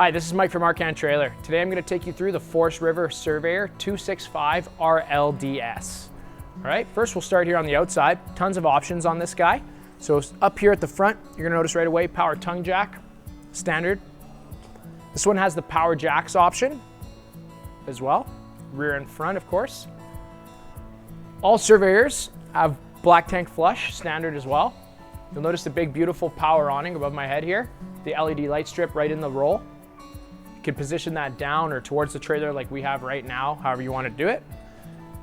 Hi, this is Mike from Arcan Trailer. Today I'm going to take you through the Forest River Surveyor 265 RLDS. All right, first we'll start here on the outside. Tons of options on this guy. So up here at the front, you're going to notice right away, power tongue jack, standard. This one has the power jacks option as well, rear and front of course. All Surveyors have black tank flush, standard as well. You'll notice the big beautiful power awning above my head here, the LED light strip right in the roll. You can position that down or towards the trailer like we have right now, however you want to do it.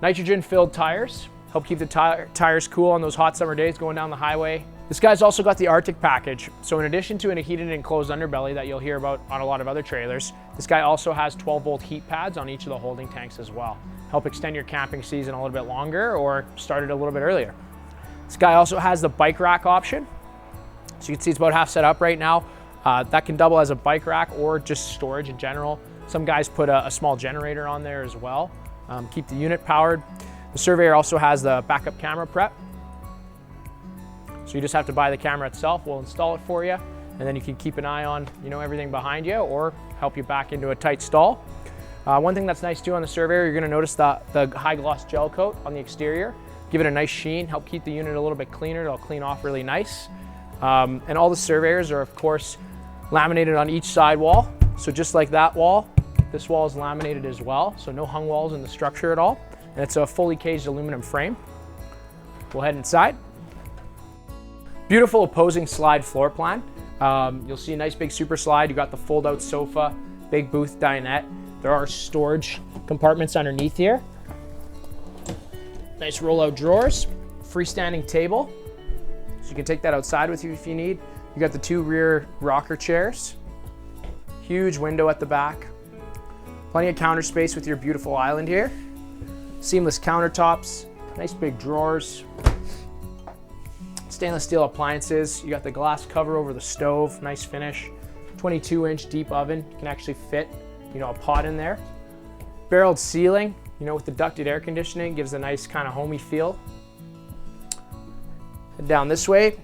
Nitrogen filled tires, help keep the tires cool on those hot summer days going down the highway. This guy's also got the Arctic package. So in addition to a heated and enclosed underbelly that you'll hear about on a lot of other trailers, this guy also has 12-volt heat pads on each of the holding tanks as well. Help extend your camping season a little bit longer or start it a little bit earlier. This guy also has the bike rack option. So you can see it's about half set up right now. That can double as a bike rack or just storage in general. Some guys put a small generator on there as well. Keep the unit powered. The Surveyor also has the backup camera prep. So you just have to buy the camera itself. We'll install it for you. And then you can keep an eye on everything behind you or help you back into a tight stall. One thing that's nice too on the Surveyor, you're gonna notice the high gloss gel coat on the exterior. Give it a nice sheen, help keep the unit a little bit cleaner. It'll clean off really nice. And all the Surveyors are of course laminated on each side wall. So just like that wall, this wall is laminated as well. So no hung walls in the structure at all. And it's a fully caged aluminum frame. We'll head inside. Beautiful opposing slide floor plan. You'll see a nice big super slide. You got the fold out sofa, big booth dinette. There are storage compartments underneath here. Nice roll out drawers, freestanding table. So you can take that outside with you if you need. You got the two rear rocker chairs, huge window at the back, plenty of counter space with your beautiful island here, seamless countertops, nice big drawers, stainless steel appliances. You got the glass cover over the stove, nice finish, 22-inch deep oven. You can actually fit, a pot in there. Barreled ceiling, with the ducted air conditioning, gives a nice kind of homey feel. Head down this way.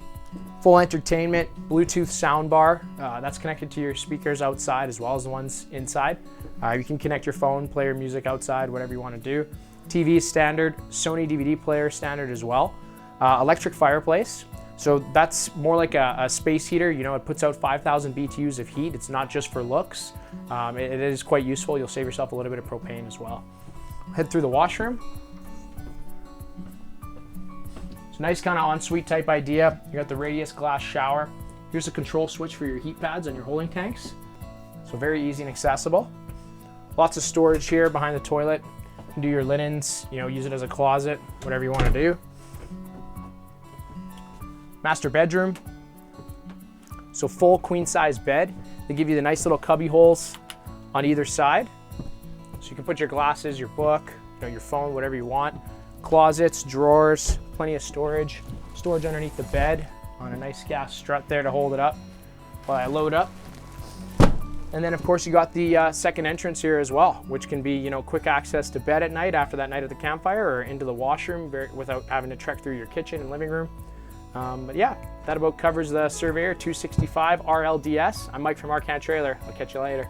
Full entertainment, Bluetooth soundbar. That's connected to your speakers outside as well as the ones inside. You can connect your phone, play your music outside, whatever you want to do. TV is standard, Sony DVD player standard as well. Electric fireplace. So that's more like a space heater. It puts out 5,000 BTUs of heat. It's not just for looks. It is quite useful. You'll save yourself a little bit of propane as well. Head through the washroom. It's a nice kind of ensuite type idea. You got the radius glass shower. Here's a control switch for your heat pads on your holding tanks. So very easy and accessible. Lots of storage here behind the toilet. You can do your linens, use it as a closet, whatever you want to do. Master bedroom. So full queen size bed. They give you the nice little cubby holes on either side. So you can put your glasses, your book, your phone, whatever you want. Closets, drawers, plenty of storage. Storage underneath the bed on a nice gas strut there to hold it up while I load up. And then of course you got the second entrance here as well, which can be quick access to bed at night after that night at the campfire or into the washroom without having to trek through your kitchen and living room. But yeah, that about covers the Surveyor 265 RLDS. I'm Mike from Arcan Trailer. I'll catch you later.